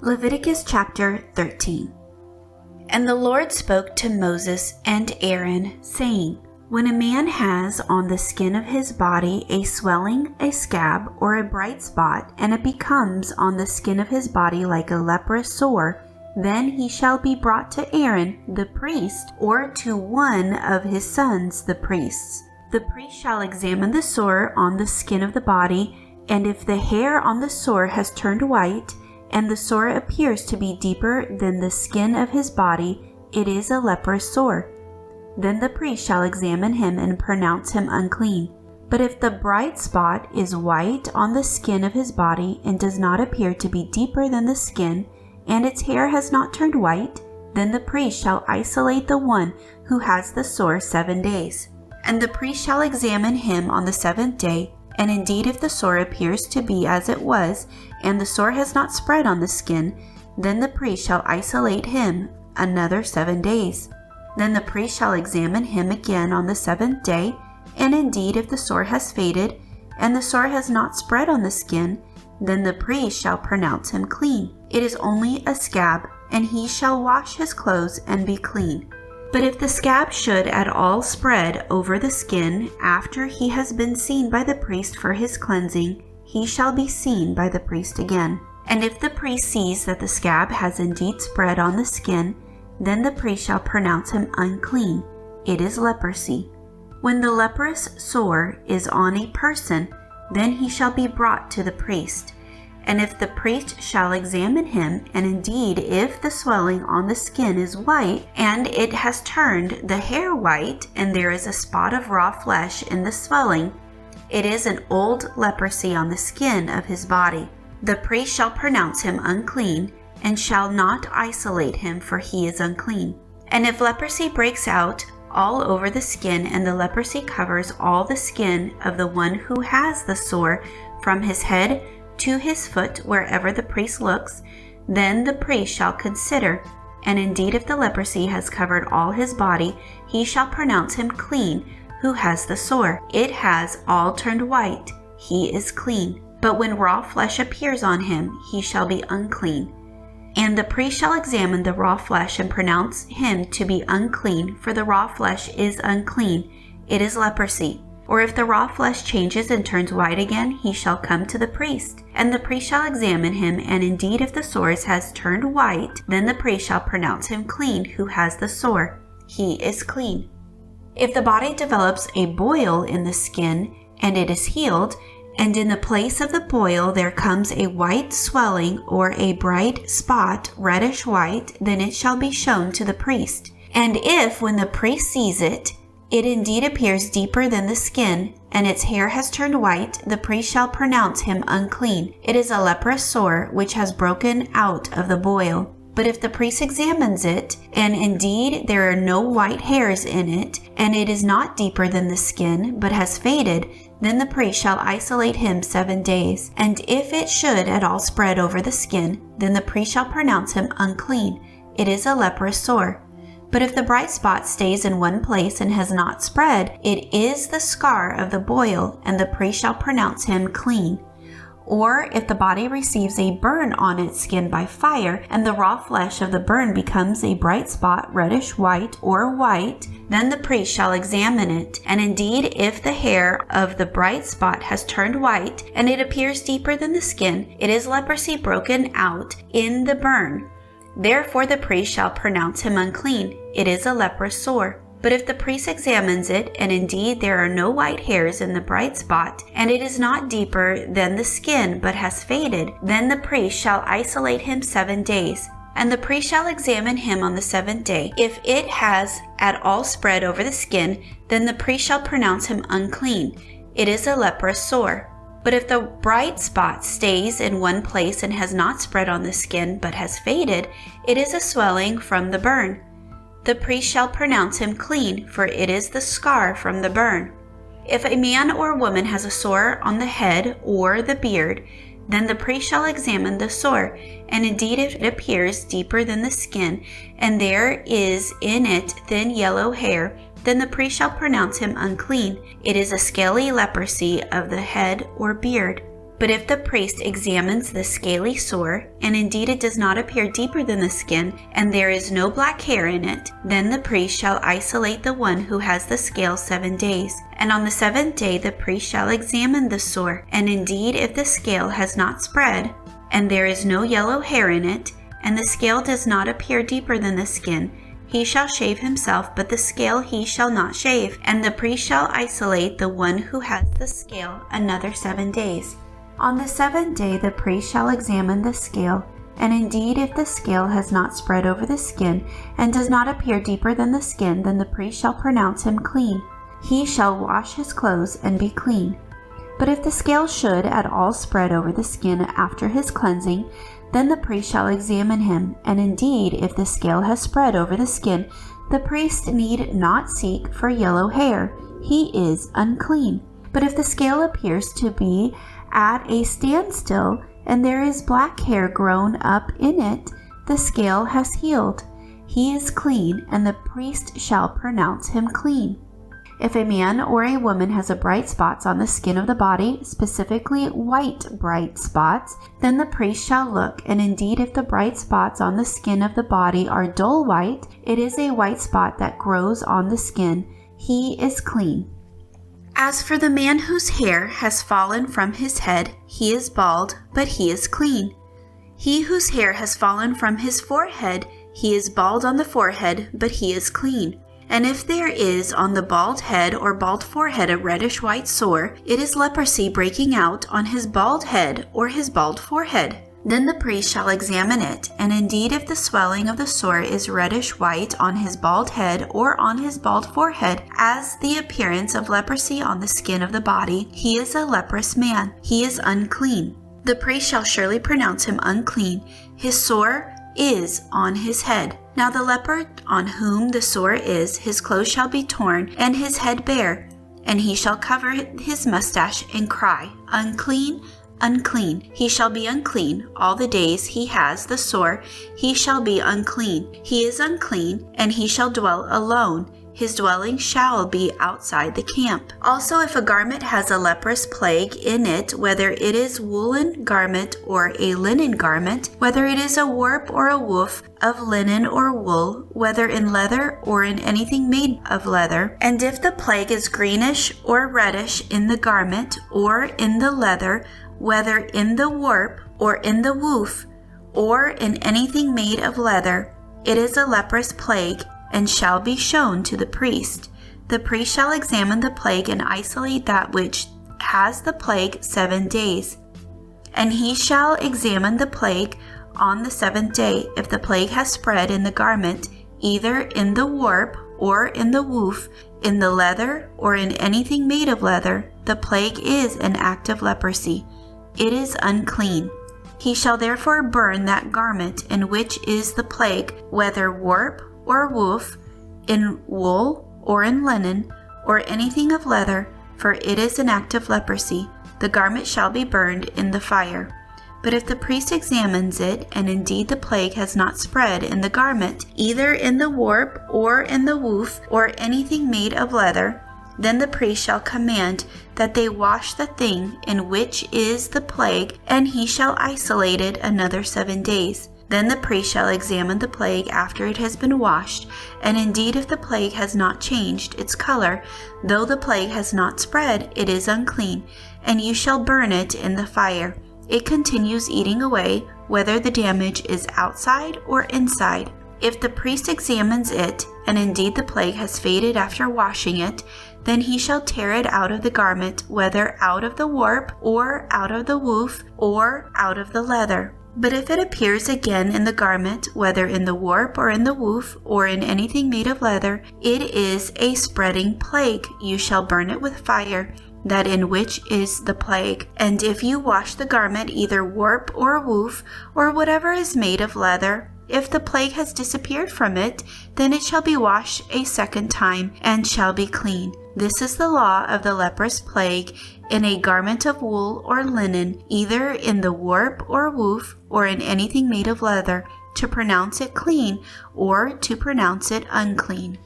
Leviticus chapter 13. And the Lord spoke to Moses and Aaron, saying, When a man has on the skin of his body a swelling, a scab, or a bright spot, and it becomes on the skin of his body like a leprous sore, then he shall be brought to Aaron the priest, or to one of his sons the priests. The priest shall examine the sore on the skin of the body, and if the hair on the sore has turned white, and the sore appears to be deeper than the skin of his body, it is a leprous sore. Then the priest shall examine him and pronounce him unclean. But if the bright spot is white on the skin of his body and does not appear to be deeper than the skin, and its hair has not turned white, then the priest shall isolate the one who has the sore 7 days. And the priest shall examine him on the 7th day, and indeed if the sore appears to be as it was, and the sore has not spread on the skin, then the priest shall isolate him another 7 days. Then the priest shall examine him again on the 7th day, and indeed if the sore has faded, and the sore has not spread on the skin, then the priest shall pronounce him clean. It is only a scab, and he shall wash his clothes and be clean. But if the scab should at all spread over the skin after he has been seen by the priest for his cleansing, he shall be seen by the priest again. And if the priest sees that the scab has indeed spread on the skin, then the priest shall pronounce him unclean. It is leprosy. When the leprous sore is on a person, then he shall be brought to the priest. And if the priest shall examine him, and indeed if the swelling on the skin is white, and it has turned the hair white, and there is a spot of raw flesh in the swelling, it is an old leprosy on the skin of his body. The priest shall pronounce him unclean, and shall not isolate him, for he is unclean. And if leprosy breaks out all over the skin, and the leprosy covers all the skin of the one who has the sore, from his head to his foot wherever the priest looks, then the priest shall consider, and indeed if the leprosy has covered all his body, he shall pronounce him clean who has the sore. It has all turned white, he is clean. But when raw flesh appears on him, he shall be unclean. And the priest shall examine the raw flesh and pronounce him to be unclean, for the raw flesh is unclean, it is leprosy. Or if the raw flesh changes and turns white again, he shall come to the priest. And the priest shall examine him, and indeed if the sore has turned white, then the priest shall pronounce him clean who has the sore. He is clean. If the body develops a boil in the skin, and it is healed, and in the place of the boil there comes a white swelling or a bright spot, reddish white, then it shall be shown to the priest. And if, when the priest sees it, it indeed appears deeper than the skin, and its hair has turned white, the priest shall pronounce him unclean. It is a leprous sore which has broken out of the boil. But if the priest examines it, and indeed there are no white hairs in it, and it is not deeper than the skin, but has faded, then the priest shall isolate him 7 days. And if it should at all spread over the skin, then the priest shall pronounce him unclean. It is a leprous sore. But if the bright spot stays in one place and has not spread, it is the scar of the boil, and the priest shall pronounce him clean. Or if the body receives a burn on its skin by fire, and the raw flesh of the burn becomes a bright spot, reddish white or white, then the priest shall examine it. And indeed, if the hair of the bright spot has turned white, and it appears deeper than the skin, it is leprosy broken out in the burn. Therefore the priest shall pronounce him unclean. It is a leprous sore. But if the priest examines it, and indeed there are no white hairs in the bright spot, and it is not deeper than the skin, but has faded, then the priest shall isolate him 7 days. And the priest shall examine him on the 7th day. If it has at all spread over the skin, then the priest shall pronounce him unclean. It is a leprous sore. But if the bright spot stays in one place and has not spread on the skin, but has faded, it is a swelling from the burn. The priest shall pronounce him clean, for it is the scar from the burn. If a man or woman has a sore on the head or the beard, then the priest shall examine the sore, and indeed if it appears deeper than the skin, and there is in it thin yellow hair, then the priest shall pronounce him unclean. It is a scaly leprosy of the head or beard. But if the priest examines the scaly sore, and indeed it does not appear deeper than the skin, and there is no black hair in it, then the priest shall isolate the one who has the scale 7 days. And on the 7th day the priest shall examine the sore, and indeed if the scale has not spread, and there is no yellow hair in it, and the scale does not appear deeper than the skin, he shall shave himself, but the scale he shall not shave, and the priest shall isolate the one who has the scale another 7 days. On the 7th day the priest shall examine the scale, and indeed if the scale has not spread over the skin, and does not appear deeper than the skin, then the priest shall pronounce him clean. He shall wash his clothes and be clean. But if the scale should at all spread over the skin after his cleansing, then the priest shall examine him, and indeed if the scale has spread over the skin, the priest need not seek for yellow hair. He is unclean. But if the scale appears to be at a standstill, and there is black hair grown up in it, the scale has healed. He is clean, and the priest shall pronounce him clean. If a man or a woman has a bright spots on the skin of the body, specifically white bright spots, then the priest shall look, and indeed if the bright spots on the skin of the body are dull white, it is a white spot that grows on the skin. He is clean. As for the man whose hair has fallen from his head, he is bald, but he is clean. He whose hair has fallen from his forehead, he is bald on the forehead, but he is clean. And if there is on the bald head or bald forehead a reddish-white sore, it is leprosy breaking out on his bald head or his bald forehead. Then the priest shall examine it, and indeed if the swelling of the sore is reddish-white on his bald head or on his bald forehead, as the appearance of leprosy on the skin of the body, he is a leprous man. He is unclean. The priest shall surely pronounce him unclean. His sore is on his head. Now the leper on whom the sore is, his clothes shall be torn, and his head bare, and he shall cover his mustache and cry, Unclean, unclean. He shall be unclean all the days he has the sore. He shall be unclean. He is unclean, and he shall dwell alone. His dwelling shall be outside the camp. Also, if a garment has a leprous plague in it, whether it is woolen garment or a linen garment, whether it is a warp or a woof of linen or wool, whether in leather or in anything made of leather, and if the plague is greenish or reddish in the garment or in the leather, whether in the warp or in the woof or in anything made of leather, it is a leprous plague, and shall be shown to the priest. The priest shall examine the plague and isolate that which has the plague 7 days. And he shall examine the plague on the 7th day. If the plague has spread in the garment, either in the warp or in the woof, in the leather or in anything made of leather, the plague is an act of leprosy. It is unclean. He shall therefore burn that garment in which is the plague, whether warp or woof, in wool or in linen, or anything of leather, for it is an act of leprosy. The garment shall be burned in the fire. But if the priest examines it, and indeed the plague has not spread in the garment, either in the warp or in the woof, or anything made of leather, then the priest shall command that they wash the thing in which is the plague, and he shall isolate it another 7 days. Then the priest shall examine the plague after it has been washed, and indeed if the plague has not changed its color, though the plague has not spread, it is unclean, and you shall burn it in the fire. It continues eating away, whether the damage is outside or inside. If the priest examines it, and indeed the plague has faded after washing it, then he shall tear it out of the garment, whether out of the warp, or out of the woof, or out of the leather. But if it appears again in the garment, whether in the warp or in the woof, or in anything made of leather, it is a spreading plague. You shall burn it with fire, that in which is the plague. And if you wash the garment, either warp or woof, or whatever is made of leather, if the plague has disappeared from it, then it shall be washed a 2nd time, and shall be clean. This is the law of the leprous plague in a garment of wool or linen, either in the warp or woof, or in anything made of leather, to pronounce it clean or to pronounce it unclean.